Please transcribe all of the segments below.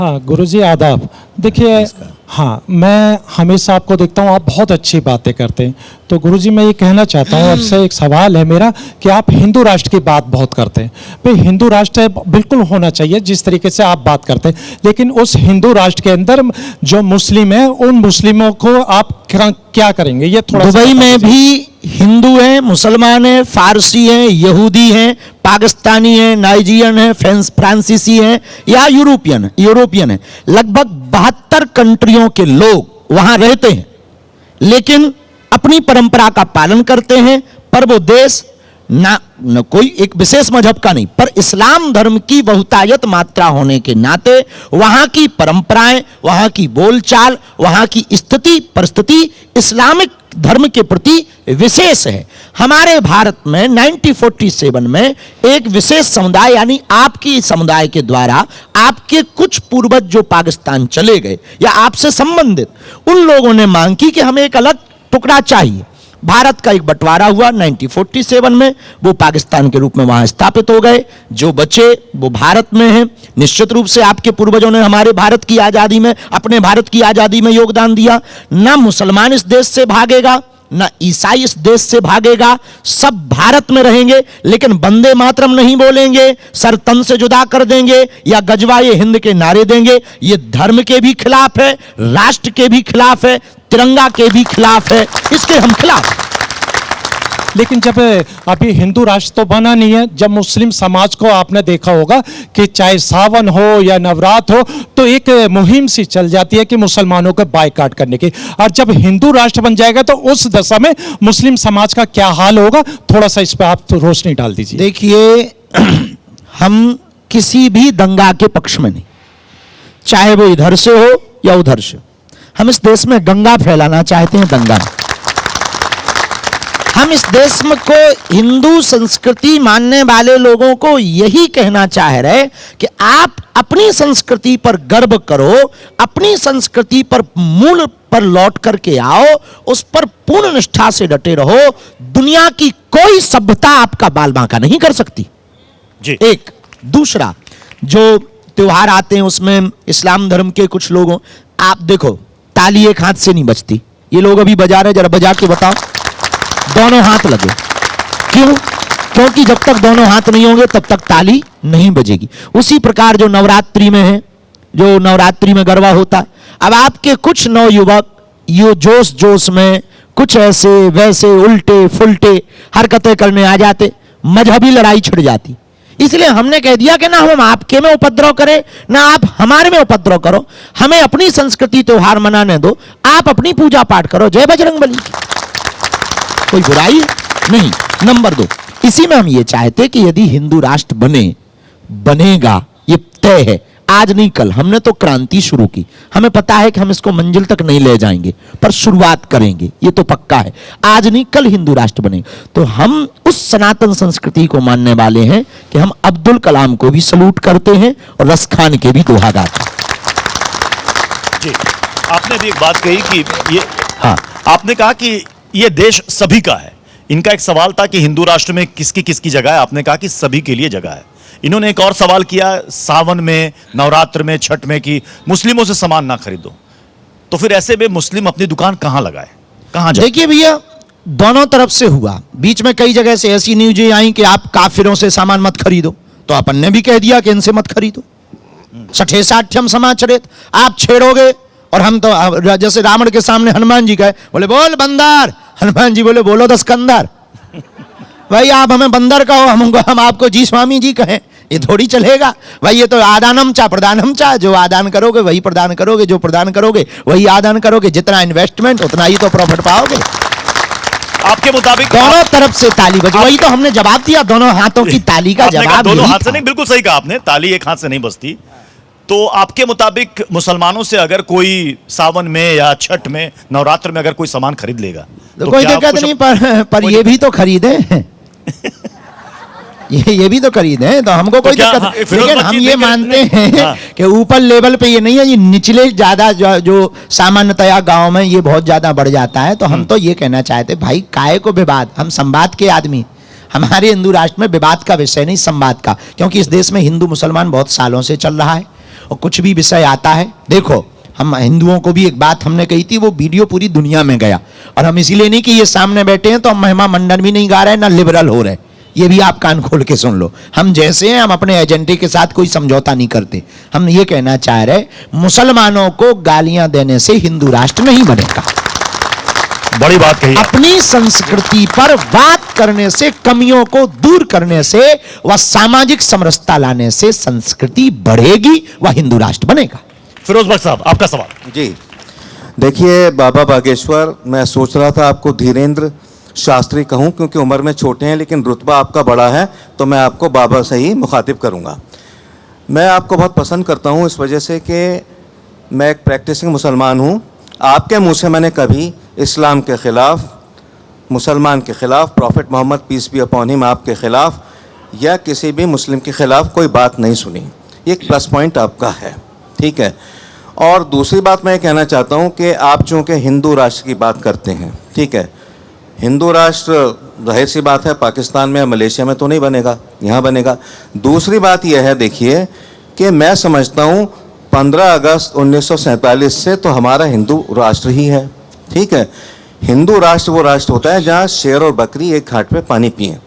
हाँ गुरुजी आदाब। देखिए, हाँ मैं हमेशा आपको देखता हूँ, आप बहुत अच्छी बातें करते हैं। तो गुरुजी मैं ये कहना चाहता हूँ, आपसे एक सवाल है मेरा कि आप हिंदू राष्ट्र की बात बहुत करते हैं। भाई हिंदू राष्ट्र बिल्कुल होना चाहिए जिस तरीके से आप बात करते हैं, लेकिन उस हिंदू राष्ट्र के अंदर जो मुस्लिम है उन मुस्लिमों को आप क्या करेंगे? ये थोड़ा दुबई में भी हिंदू हैं, मुसलमान हैं, फारसी हैं, यहूदी हैं, पाकिस्तानी हैं, नाइजीरियन हैं, फ्रांसीसी हैं या यूरोपियन हैं। लगभग 72 कंट्रियों के लोग वहां रहते हैं, लेकिन अपनी परंपरा का पालन करते हैं। पर वो देश न कोई एक विशेष मजहब का नहीं, पर इस्लाम धर्म की बहुतायत मात्रा होने के नाते वहां की परंपराएं, वहां की बोलचाल, वहां की स्थिति परिस्थिति इस्लामिक धर्म के प्रति विशेष है। हमारे भारत में 1947 में एक विशेष समुदाय यानी आपकी समुदाय के द्वारा आपके कुछ पूर्वज जो पाकिस्तान चले गए या आपसे संबंधित, उन लोगों ने मांग की कि हमें एक अलग टुकड़ा चाहिए। भारत का एक बंटवारा हुआ 1947 में, वो पाकिस्तान के रूप में वहां स्थापित हो गए। जो बचे वो भारत में हैं। निश्चित रूप से आपके पूर्वजों ने हमारे भारत की आजादी में, अपने भारत की आजादी में योगदान दिया। ना मुसलमान इस देश से भागेगा, ना ईसाई इस देश से भागेगा, सब भारत में रहेंगे। लेकिन वंदे मातरम नहीं बोलेंगे, सर तन से जुदा कर देंगे या गजवाए हिंद के नारे देंगे। ये धर्म के भी खिलाफ है, राष्ट्र के भी खिलाफ है, तिरंगा के भी खिलाफ है, इसके हम खिलाफ। लेकिन जब अभी हिंदू राष्ट्र तो बना नहीं है, जब मुस्लिम समाज को आपने देखा होगा कि चाहे सावन हो या नवरात्र हो तो एक मुहिम सी चल जाती है कि मुसलमानों को बायकॉट करने की। और जब हिंदू राष्ट्र बन जाएगा तो उस दशा में मुस्लिम समाज का क्या हाल होगा? थोड़ा सा इस पर आप तो रोशनी डाल दीजिए। देखिए, हम किसी भी दंगा के पक्ष में नहीं, चाहे वो इधर से हो या उधर से। हम इस देश में गंगा फैलाना चाहते हैं, दंगा। हम इस देश में को हिंदू संस्कृति मानने वाले लोगों को यही कहना चाह रहे कि आप अपनी संस्कृति पर गर्व करो, अपनी संस्कृति पर मूल पर लौट करके आओ, उस पर पूर्ण निष्ठा से डटे रहो। दुनिया की कोई सभ्यता आपका बाल बांका नहीं कर सकती जी। एक दूसरा, जो त्योहार आते हैं उसमें इस्लाम धर्म के कुछ लोगों, आप देखो ताली एक हाथ से नहीं बजती। ये लोग अभी बजा रहे, जरा बजा के बताओ, दोनों हाथ लगे। क्यों? क्योंकि जब तक दोनों हाथ नहीं होंगे तब तक ताली नहीं बजेगी। उसी प्रकार जो नवरात्रि में है, जो नवरात्रि में गरबा होता है, अब आपके कुछ नवयुवक यो जोश जोश में कुछ ऐसे वैसे उल्टे फुलटे हरकतें करने आ जाते, मजहबी लड़ाई छिड़ जाती। इसलिए हमने कह दिया कि ना हम आपके में उपद्रव करें, ना आप हमारे में उपद्रव करो। हमें अपनी संस्कृति त्योहार मनाने दो, आप अपनी पूजा पाठ करो। जय बजरंगबली की कोई बुराई नहीं। नंबर 2, इसी में हम ये चाहते कि यदि हिंदू राष्ट्र बनेगा, ये तय है, आज नहीं कल। हमने तो क्रांति शुरू की, हमें पता है कि हम इसको मंजिल तक नहीं ले जाएंगे, पर शुरुआत करेंगे, ये तो पक्का है। आज नहीं कल हिंदू राष्ट्र बनेगा। तो हम उस सनातन संस्कृति को मानने वाले हैं कि हम अब्दुल कलाम को भी सलूट करते हैं और रस खान के भी दोहा गाते हैं। जी, आपने भी एक बात कही कि ये, हाँ, आपने कहा कि ये देश सभी का है। इनका एक सवाल था कि हिंदू राष्ट्र में किसकी किसकी जगह है। आपने कहा कि सभी के लिए जगह है। इन्होंने एक और सवाल किया सावन में, नवरात्र में, छठ में कि मुस्लिमों से सामान ना खरीदो। तो फिर ऐसे में मुस्लिम अपनी दुकान कहां लगाए, कहां जाए? देखिए भैया, दोनों तरफ से हुआ। बीच में कई जगह से ऐसी न्यूज़ें आई कि आप काफिरों से सामान मत खरीदो, तो अपन ने भी कह दिया कि इनसे मत खरीदो। सठे साठ्यम समाचरित, आप छेड़ोगे और हम तो जैसे रावण के सामने हनुमान जी कहे, बोले बोल बंदर, हनुमान जी बोले बोलो दस्कंदर। भाई आप हमें बंदर कहो, हम आपको जी स्वामी जी कहें, ये थोड़ी चलेगा भाई। ये तो आदानम चा प्रदानम चा, जो आदान करोगे वही प्रदान करोगे, जो प्रदान करोगे वही आदान करोगे। जितना इन्वेस्टमेंट उतना ही तो प्रॉफिट पाओगे। आपके मुताबिक दोनों तरफ से ताली बजे, वही तो हमने जवाब दिया, दोनों हाथों की ताली का जवाब। दोनों हाथ से नहीं, बिल्कुल सही कहा आपने, ताली एक हाथ से नहीं बजती। तो आपके मुताबिक मुसलमानों से अगर कोई सावन में या छठ में, नवरात्र में अगर कोई सामान खरीद लेगा तो कोई दिक्कत नहीं, पर ये भी तो खरीदे ये भी तो खरीदे, तो हमको कोई दिक्कत नहीं। लेकिन हम ये मानते हैं कि ऊपर लेवल पे ये नहीं है, ये निचले ज्यादा जो सामान्यतया गांव में ये बहुत ज्यादा बढ़ जाता है। तो हम तो ये कहना चाहते भाई, काहे को विवाद, हम संवाद के आदमी। हमारे हिंदू राष्ट्र में विवाद का विषय नहीं, संवाद का। क्योंकि इस देश में हिंदू मुसलमान बहुत सालों से चल रहा है और कुछ भी विषय आता है, देखो हम हिंदुओं को भी एक बात हमने कही थी, वो वीडियो पूरी दुनिया में गया, और हम इसीलिए नहीं कि ये सामने बैठे हैं तो हम महिमा मंडन भी नहीं गा रहे हैं, ना लिबरल हो रहे, ये भी आप कान खोल के सुन लो। हम जैसे हैं, हम अपने एजेंडे के साथ कोई समझौता नहीं करते। हम ये कहना चाह रहे, मुसलमानों को गालियां देने से हिंदू राष्ट्र नहीं बनेगा, बड़ी बात कही। अपनी संस्कृति पर बात करने से, कमियों को दूर करने से व सामाजिक समरसता लाने से संस्कृति बढ़ेगी व हिंदू राष्ट्र बनेगा। फिरोज बख्श साहब, आपका सवाल। जी देखिए बाबा बागेश्वर, मैं सोच रहा था आपको धीरेन्द्र शास्त्री कहूं क्योंकि उम्र में छोटे हैं, लेकिन रुतबा आपका बड़ा है तो मैं आपको बाबा से ही मुखातिब करूंगा। मैं आपको बहुत पसंद करता हूं इस वजह से कि मैं एक प्रैक्टिसिंग मुसलमान हूं। आपके मुंह से मैंने कभी इस्लाम के ख़िलाफ़, मुसलमान के ख़िलाफ़, prophet Mohammed peace be upon him आपके ख़िलाफ़ या किसी भी मुस्लिम के ख़िलाफ़ कोई बात नहीं सुनी। ये एक प्लस पॉइंट आपका है, ठीक है। और दूसरी बात मैं कहना चाहता हूँ कि आप चूँकि हिंदू राष्ट्र की बात करते हैं, ठीक है, हिंदू राष्ट्र जाहिर सी बात है पाकिस्तान में, मलेशिया में तो नहीं बनेगा, यहाँ बनेगा। दूसरी बात यह है, देखिए कि मैं समझता हूँ 15 अगस्त 1947 से तो हमारा हिंदू राष्ट्र ही है, ठीक है। हिंदू राष्ट्र वो राष्ट्र होता है जहाँ शेर और बकरी एक घाट पे पानी पिए,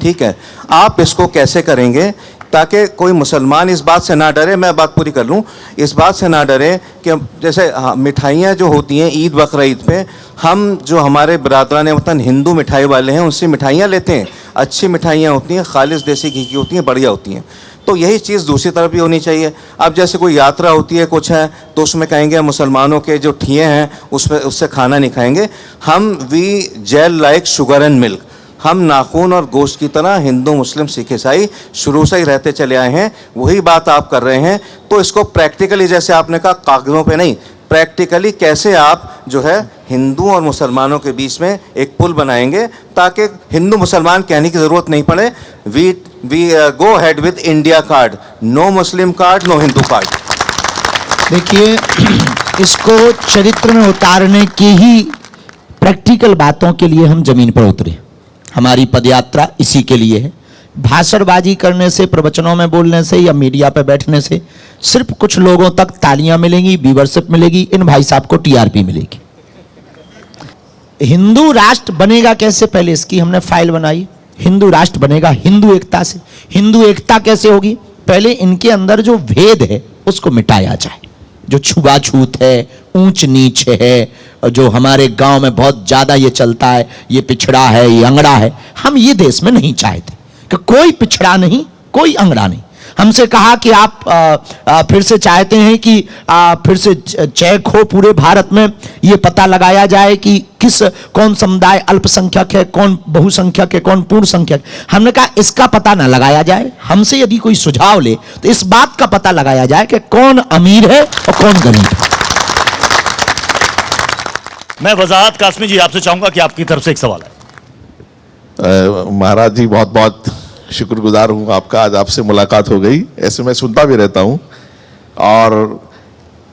ठीक है। आप इसको कैसे करेंगे ताकि कोई मुसलमान इस बात से ना डरे, मैं बात पूरी कर लूँ, इस बात से ना डरे कि जैसे मिठाइयाँ जो होती हैं ईद बकरा ईद पे, हम जो हमारे बरादरान वतन हिंदू मिठाई वाले हैं उनसे मिठाइयाँ लेते हैं, अच्छी मिठाइयाँ होती हैं, खालिश देसी घी की होती हैं, बढ़िया होती हैं। तो यही चीज़ दूसरी तरफ भी होनी चाहिए। अब जैसे कोई यात्रा होती है, कुछ है, तो उसमें कहेंगे मुसलमानों के जो ठिए हैं उससे खाना नहीं खाएंगे हम। We gel like sugar and milk, हम नाखून और गोश्त की तरह हिंदू मुस्लिम सिख ईसाई शुरू से ही रहते चले आए हैं, वही बात आप कर रहे हैं। तो इसको प्रैक्टिकली, जैसे आपने कहा कागज़ों पे नहीं, प्रैक्टिकली कैसे आप जो है हिंदू और मुसलमानों के बीच में एक पुल बनाएंगे ताकि हिंदू मुसलमान कहने की ज़रूरत नहीं पड़े। We go head with India card, no Muslim card, no Hindu card. देखिए, इसको चरित्र में उतारने की ही प्रैक्टिकल बातों के लिए हम जमीन पर उतरे। हमारी पदयात्रा इसी के लिए है। भाषणबाजी करने से, प्रवचनों में बोलने से या मीडिया पे बैठने से सिर्फ कुछ लोगों तक तालियां मिलेंगी, व्यूवरशिप मिलेगी, इन भाई साहब को टीआरपी मिलेगी। हिंदू राष्ट्र बनेगा कैसे, पहले इसकी हमने फाइल बनाई। हिंदू राष्ट्र बनेगा हिंदू एकता से। हिंदू एकता कैसे होगी, पहले इनके अंदर जो भेद है उसको मिटाया जाए। जो छुआछूत है, ऊंच नीच है, जो हमारे गांव में बहुत ज्यादा ये चलता है, ये पिछड़ा है, ये अंगड़ा है, हम ये देश में नहीं चाहते कि कोई पिछड़ा नहीं, कोई अंगड़ा नहीं। हमसे कहा कि आप फिर से चाहते हैं कि फिर से चेक हो पूरे भारत में, ये पता लगाया जाए कि कौन समुदाय अल्पसंख्यक है, कौन बहुसंख्यक है, कौन पूर्ण संख्यक। हमने कहा इसका पता ना लगाया जाए, हमसे यदि कोई सुझाव ले तो इस बात का पता लगाया जाए कि कौन अमीर है और कौन गरीब है। मैं वजाहत कासमी जी आपसे चाहूंगा कि आपकी तरफ से एक सवाल है। महाराज जी, बहुत बहुत शुक्रगुजार हूँ आपका, आज आपसे मुलाकात हो गई। ऐसे मैं सुनता भी रहता हूँ और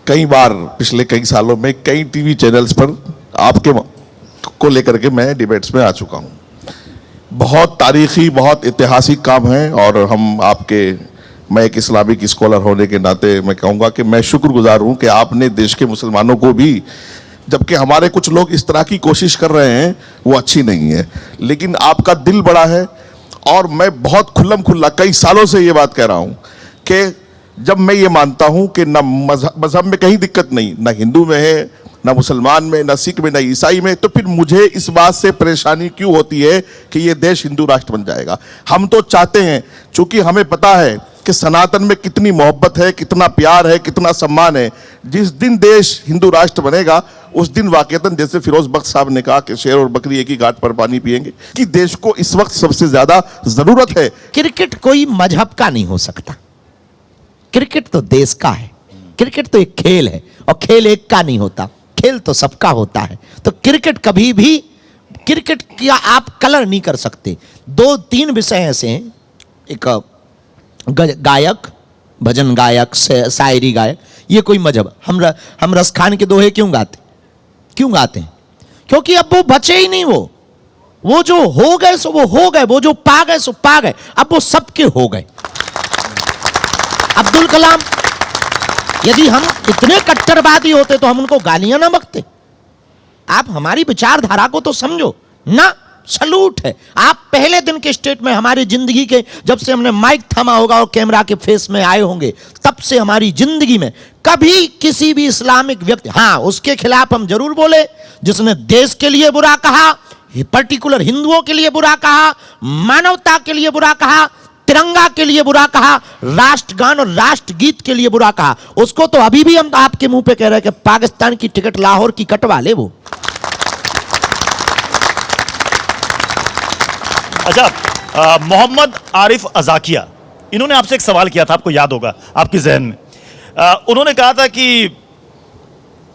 कई बार पिछले कई सालों में कई टीवी चैनल्स पर आपके को लेकर के मैं डिबेट्स में आ चुका हूँ। बहुत तारीखी, बहुत ऐतिहासिक काम है और हम आपके, मैं एक इस्लामिक स्कॉलर होने के नाते मैं कहूँगा कि मैं शुक्रगुजार हूँ कि आपने देश के मुसलमानों को भी, जबकि हमारे कुछ लोग इस तरह की कोशिश कर रहे हैं वो अच्छी नहीं है, लेकिन आपका दिल बड़ा है। और मैं बहुत खुल्लम खुल्ला कई सालों से ये बात कह रहा हूँ कि जब मैं ये मानता हूँ कि न मजहब में कहीं दिक्कत नहीं, ना हिंदू में है, ना मुसलमान में, ना सिख में, ना ईसाई में, तो फिर मुझे इस बात से परेशानी क्यों होती है कि ये देश हिंदू राष्ट्र बन जाएगा। हम तो चाहते हैं, चूंकि हमें पता है कि सनातन में कितनी मोहब्बत है, कितना प्यार है, कितना सम्मान है। जिस दिन देश हिंदू राष्ट्र बनेगा उस दिन वाकईतन, जैसे फिरोज बख्श साहब ने कहा कि शेर और बकरी एक ही घाट पर पानी पिएंगे, कि देश को इस वक्त सबसे ज्यादा जरूरत है। क्रिकेट कोई मजहब का नहीं हो सकता, क्रिकेट तो देश का है। क्रिकेट तो एक खेल है और खेल एक का नहीं होता, खेल तो सबका होता है। तो क्रिकेट कभी भी, क्रिकेट का आप कलर नहीं कर सकते। 2-3 विषय ऐसे हैं, एक गायक, भजन गायक, शायरी गायक, ये कोई मजहब। हम रस खान के दोहे क्यों गाते हैं? क्योंकि अब वो बचे ही नहीं। वो जो हो गए सो वो हो गए, वो जो पा गए सो पा गए, अब वो सबके हो गए। अब्दुल कलाम यदि हम इतने कट्टरवादी होते तो हम उनको गालियां ना बकते। आप हमारी विचारधारा को तो समझो ना। सलूट है। आप पहले दिन के स्टेट में हमारी जिंदगी के, जब से हमने माइक थामा होगा और कैमरा के फेस में आए होंगे, तब से हमारी जिंदगी में कभी किसी भी इस्लामिक व्यक्ति, हाँ उसके खिलाफ हम जरूर बोले जिसने देश के लिए बुरा कहा, पर्टिकुलर हिंदुओं के लिए बुरा कहा, मानवता के लिए बुरा कहा, तिरंगा के लिए बुरा कहा, राष्ट्रगान और राष्ट्रगीत के लिए बुरा कहा, उसको तो अभी भी हम आपके मुंह पे कह रहे हैं कि पाकिस्तान की टिकट लाहौर की कटवा ले वो। अच्छा, मोहम्मद आरिफ अजाकिया, इन्होंने आपसे एक सवाल किया था, आपको याद होगा आपके जहन में। उन्होंने कहा था कि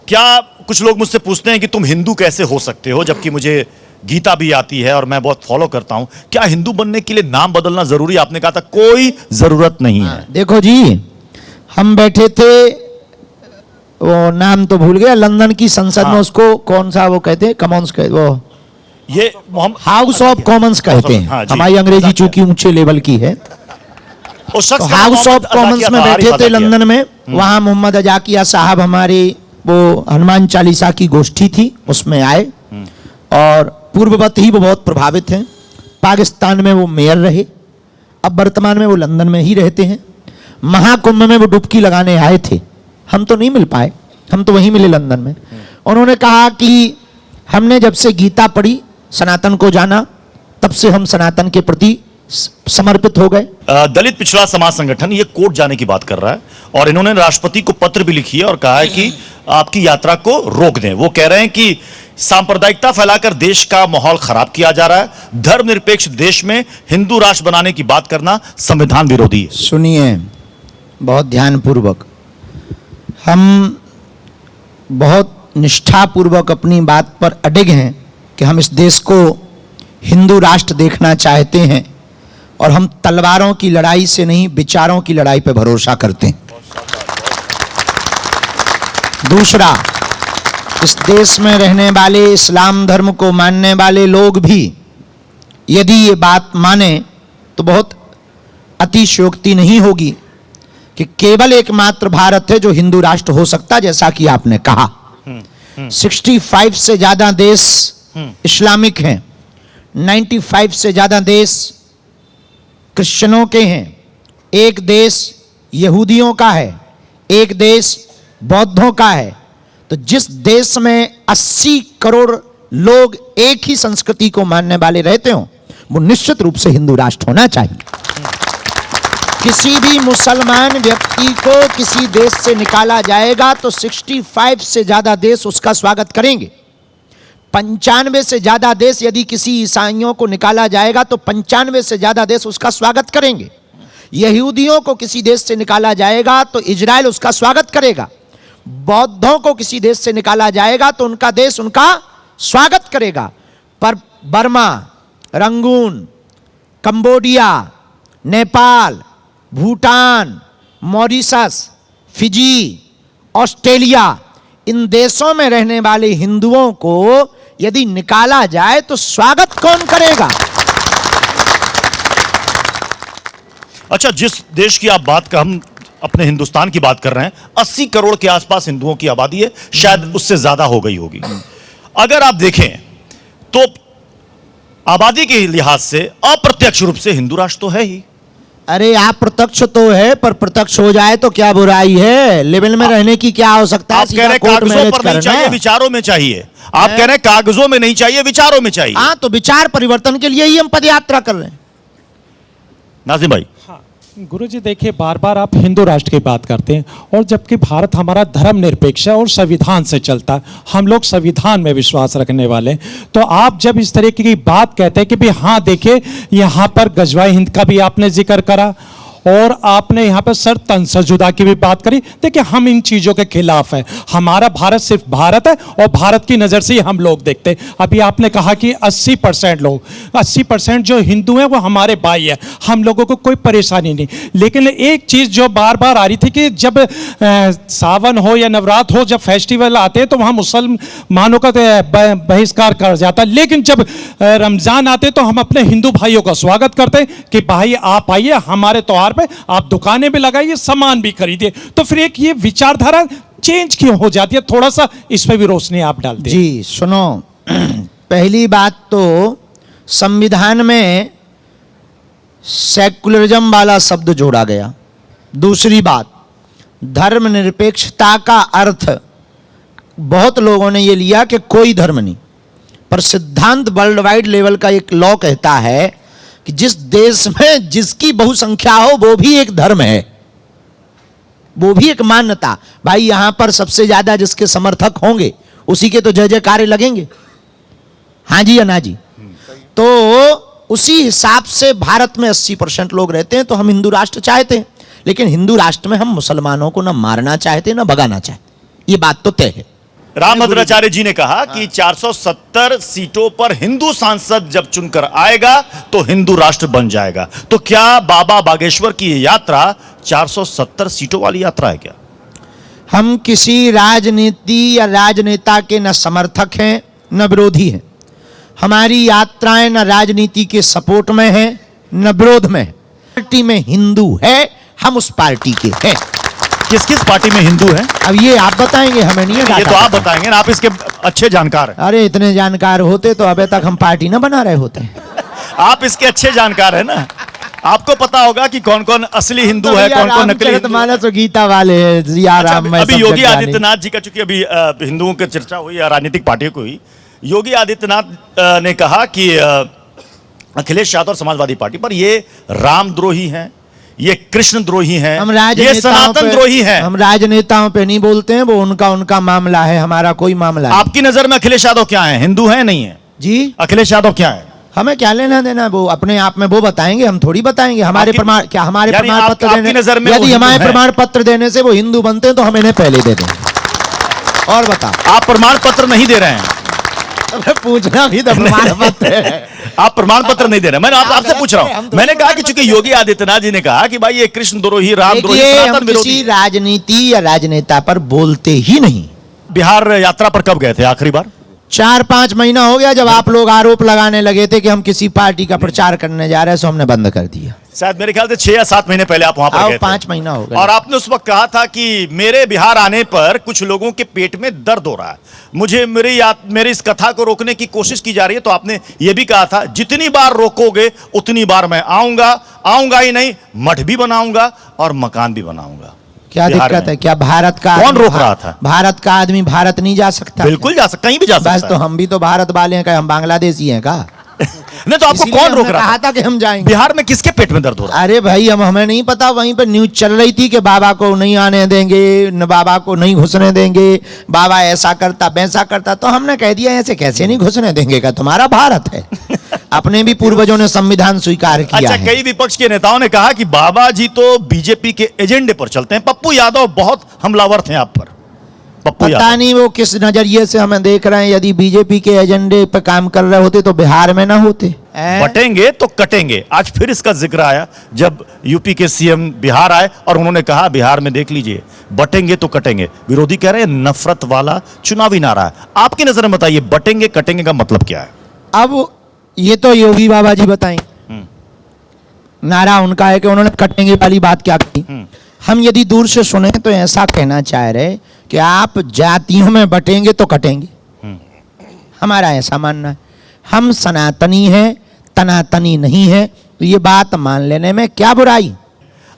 क्या कुछ लोग मुझसे पूछते हैं कि तुम हिंदू कैसे हो सकते हो, जबकि मुझे गीता भी आती है और मैं बहुत फॉलो करता हूं, क्या हिंदू बनने के लिए नाम बदलना जरूरी? आपने कहा था कोई जरूरत नहीं है। देखो जी, हम बैठे थे, वो नाम तो भूल गया, लंदन की संसद में उसको कौन सा वो कहते हैं, कॉमन्स कहते, वो ये हाउस ऑफ कॉमन्स कहते हैं। हाँ, हमारी अंग्रेजी चूंकि ऊंचे लेवल की है, उस शख्स तो का हाउस ऑफ कॉमन्स में बैठे थे लंदन में। हम्म। वहां मोहम्मद अजाकिया साहब हमारे वो हनुमान चालीसा की गोष्ठी थी, उसमें आए और पूर्ववत ही वो बहुत प्रभावित हैं। पाकिस्तान में वो मेयर रहे, अब वर्तमान में वो लंदन में ही रहते हैं। महाकुंभ में वो डुबकी लगाने आए थे, हम तो नहीं मिल पाए, हम तो वहीं मिले लंदन में। उन्होंने कहा कि हमने जब से गीता पढ़ी, सनातन को जाना, तब से हम सनातन के प्रति समर्पित हो गए। दलित पिछड़ा समाज संगठन ये कोर्ट जाने की बात कर रहा है और इन्होंने राष्ट्रपति को पत्र भी लिखी है और कहा है कि आपकी यात्रा को रोक दें। वो कह रहे हैं कि सांप्रदायिकता फैलाकर देश का माहौल खराब किया जा रहा है, धर्मनिरपेक्ष देश में हिंदू राष्ट्र बनाने की बात करना संविधान विरोधी है। सुनिए बहुत ध्यानपूर्वक, हम बहुत निष्ठापूर्वक अपनी बात पर अडिग हैं कि हम इस देश को हिंदू राष्ट्र देखना चाहते हैं और हम तलवारों की लड़ाई से नहीं, विचारों की लड़ाई पर भरोसा करते हैं। दूसरा, इस देश में रहने वाले इस्लाम धर्म को मानने वाले लोग भी यदि ये बात माने तो बहुत अतिशयोक्ति नहीं होगी कि केवल एकमात्र भारत है जो हिंदू राष्ट्र हो सकता, जैसा कि आपने कहा। 65 से ज्यादा देश इस्लामिक हैं, 95 से ज्यादा देश क्रिश्चियनों के हैं, एक देश यहूदियों का है, एक देश बौद्धों का है। तो जिस देश में 80 करोड़ लोग एक ही संस्कृति को मानने वाले रहते हो, वो निश्चित रूप से हिंदू राष्ट्र होना चाहिए। किसी भी मुसलमान व्यक्ति को किसी देश से निकाला जाएगा तो 65 से ज्यादा देश उसका स्वागत करेंगे। 95 से ज्यादा देश यदि किसी ईसाइयों को निकाला जाएगा तो 95 से ज्यादा देश उसका स्वागत करेंगे। यहूदियों को किसी देश से निकाला जाएगा तो इजराइल उसका स्वागत करेगा। बौद्धों को किसी देश से निकाला जाएगा तो उनका देश उनका स्वागत करेगा। पर Burma, Rangoon, Cambodia, Nepal, Bhutan, Mauritius, Fiji, Australia, इन देशों में रहने वाले हिंदुओं को यदि निकाला जाए तो स्वागत कौन करेगा? अच्छा, जिस देश की आप बात कर, हम अपने हिंदुस्तान की बात कर रहे हैं, 80 करोड़ के आसपास हिंदुओं की आबादी है, शायद उससे ज्यादा हो गई होगी। अगर आप देखें तो आबादी के लिहाज से अप्रत्यक्ष रूप से हिंदू राष्ट्र तो है ही। अरे आप प्रत्यक्ष तो है, पर प्रत्यक्ष हो जाए तो क्या बुराई है? लेवल में रहने की क्या आवश्यकता है? आप कह रहे हैं कागजों पर नहीं चाहिए, विचारों में चाहिए। आप कह रहे हैं कागजों में नहीं चाहिए, विचारों में चाहिए। हाँ, तो विचार परिवर्तन के लिए ही हम पदयात्रा कर रहे हैं। नाज़िम भाई, गुरुजी देखिए, बार बार आप हिंदू राष्ट्र की बात करते हैं और जबकि भारत हमारा धर्मनिरपेक्ष है और संविधान से चलता है, हम लोग संविधान में विश्वास रखने वाले हैं। तो आप जब इस तरीके की बात कहते हैं कि भाई हाँ देखिए, यहाँ पर गजवाए हिंद का भी आपने जिक्र करा और आपने यहाँ पर सर तंसजुदा की भी बात करी। देखिए, हम इन चीज़ों के खिलाफ हैं। हमारा भारत सिर्फ भारत है और भारत की नज़र से ही हम लोग देखते हैं। अभी आपने कहा कि 80% लोग, 80% जो हिंदू हैं वो हमारे भाई हैं, हम लोगों को कोई परेशानी नहीं। लेकिन एक चीज़ जो बार बार आ रही थी कि जब सावन हो या नवरात्र हो, जब फेस्टिवल आते हैं तो वहाँ मुसलमानों का बहिष्कार कर जाता है, लेकिन जब रमज़ान आते तो हम अपने हिंदू भाइयों का स्वागत करते हैं कि भाई आप आइए, हमारे त्यौहार पे आप दुकानें भी लगाइए, सामान भी खरीदिए। तो फिर एक ये विचारधारा चेंज क्यों हो जाती है? थोड़ा सा इस पे भी रोशनी आप डाल दें। जी सुनो, पहली बात तो संविधान में सेकुलरिज्म वाला शब्द जोड़ा गया। दूसरी बात, धर्मनिरपेक्षता का अर्थ बहुत लोगों ने ये लिया कि कोई धर्म नहीं, पर सिद्धांत वर्ल्ड वाइड लेवल का एक लॉ कहता है कि जिस देश में जिसकी बहुसंख्या हो वो भी एक धर्म है, वो भी एक मान्यता। भाई यहां पर सबसे ज्यादा जिसके समर्थक होंगे उसी के तो जय जयकारे लगेंगे, हाँ जी या ना जी। तो उसी हिसाब से भारत में 80% लोग रहते हैं, तो हम हिंदू राष्ट्र चाहते हैं, लेकिन हिंदू राष्ट्र में हम मुसलमानों को न मारना चाहते न भगाना चाहते, ये बात तो तय है। रामभद्राचार्य जी ने कहा कि 470 सीटों पर हिंदू सांसद जब चुनकर आएगा तो हिंदू राष्ट्र बन जाएगा। तो क्या बाबा बागेश्वर की ये यात्रा 470 सीटों वाली यात्रा है क्या? हम किसी राजनीति या राजनेता के न समर्थक हैं न विरोधी हैं। हमारी यात्राएं न राजनीति के सपोर्ट में है न विरोध में है। पार्टी में हिंदू है, हम उस पार्टी के हैं। किस किस पार्टी में हिंदू हैं? अब ये आप बताएंगे, हमें नहीं है। ये तो आप बताएंगे ना, आप इसके अच्छे जानकार हैं। अरे इतने जानकार होते तो अभी तक हम पार्टी ना बना रहे होते। आप इसके अच्छे जानकार हैं ना, आपको पता होगा कि कौन कौन असली हिंदू है, कौन कौन नकली हिंदू है। मानस और गीता वाले हैं, जिया राम में अभी सब योगी जग जाने। आदित्यनाथ जी का, चूंकि अभी हिंदुओं की चर्चा हुई या राजनीतिक पार्टियों को हुई, योगी आदित्यनाथ ने कहा कि अखिलेश यादव और समाजवादी पार्टी पर ये रामद्रोही हैं, ये कृष्ण द्रोही हैं, हम ये राजनेताओं सनातन द्रोही हैं। हम राजनेताओं पे नहीं बोलते हैं, वो उनका मामला है, हमारा कोई मामला नहीं। आपकी नजर में अखिलेश यादव क्या है, हिंदू है नहीं है? जी अखिलेश यादव क्या है? हमें क्या लेना देना, वो अपने आप में वो बताएंगे, हम थोड़ी बताएंगे। हमारे आपकी- प्रमाण क्या, हमारे यानी प्रमाण पत्र आपकी देने, नजर में वो यदि हिंदू हमारे है? प्रमाण पत्र देने से वो हिंदू बनते हैं तो हम इन्हें पहले दे देंगे। और बताओ, आप प्रमाण पत्र नहीं दे रहे हैं, पूछना भी तो प्रमाण पत्र है। आप प्रमाण पत्र नहीं दे रहे। मैंने आपसे पूछ रहा हूं, मैंने कहा कि चूंकि योगी आदित्यनाथ जी ने कहा कि भाई ये कृष्ण द्रोही, राम द्रोही, देखिए, हम सनातन किसी विरोधी। राजनीति या राजनेता पर बोलते ही नहीं। बिहार यात्रा पर कब गए थे आखिरी बार? 4-5 महीना हो गया जब आप लोग आरोप लगाने लगे थे कि हम किसी पार्टी का प्रचार करने जा रहे हैं, सो हमने बंद कर दिया। शायद मेरे ख्याल से 6 या 7 महीने पहले आप वहां पर आओ, गए थे। 5 महीना हो गया। और आपने उस वक्त कहा था कि मेरे बिहार आने पर कुछ लोगों के पेट में दर्द हो रहा है, मुझे मेरी इस कथा को रोकने की कोशिश की जा रही है। तो आपने ये भी कहा था जितनी बार रोकोगे उतनी बार मैं आऊंगा ही नहीं, मठ भी बनाऊंगा और मकान भी बनाऊंगा। क्या बिहार दिक्कत में। है? क्या भारत का कौन आदमी रोक रहा था? भारत का आदमी भारत नहीं जा सकता? बिल्कुल जा सकता, कहीं भी जा बस सकता तो है। हम भी तो भारत वाले हैं, क्या हम बांग्लादेशी हैं का? नहीं तो आपको इसीलिए कौन हमने रोक रहा कहा था? था कि हम जाएंगे। बिहार में किसके पेट में दर्द हो रहा है? अरे भाई, हमें नहीं पता, वहीं पर न्यूज चल रही थी कि बाबा को नहीं आने देंगे, न बाबा को नहीं घुसने देंगे, बाबा ऐसा करता वैसा करता। तो हमने कह दिया ऐसे कैसे नहीं घुसने देंगे, का तुम्हारा भारत है। अपने भी पूर्वजों ने संविधान स्वीकार किया अच्छा, है। कई विपक्ष के नेताओं ने कहा कि बाबा जी तो बीजेपी के एजेंडे पर चलते हैं। पप्पू यादव बहुत हमलावर थे आप पर। पप्पू पता यादव, नहीं वो किस नजरिए से हमें देख रहे हैं। यदि बीजेपी के एजेंडे पर काम कर रहे होते तो बिहार में ना होते। बटेंगे तो कटेंगे। आज फिर इसका जिक्र आया जब यूपी के सीएम बिहार आए और उन्होंने कहा बिहार में देख लीजिए, बटेंगे तो कटेंगे। विरोधी कह रहे हैं नफरत वाला चुनावी नारा है। आपकी नजर में बताइए, बटेंगे कटेंगे का मतलब क्या है? अब ये तो योगी बाबा जी बताएं। नारा उनका है कि उन्होंने कटेंगे वाली बात क्या कही। हम यदि दूर से सुने तो ऐसा कहना चाह रहे कि आप जातियों में बटेंगे तो कटेंगे। हमारा ऐसा मानना है। हम सनातनी हैं, तनातनी नहीं है, तो ये बात मान लेने में क्या बुराई।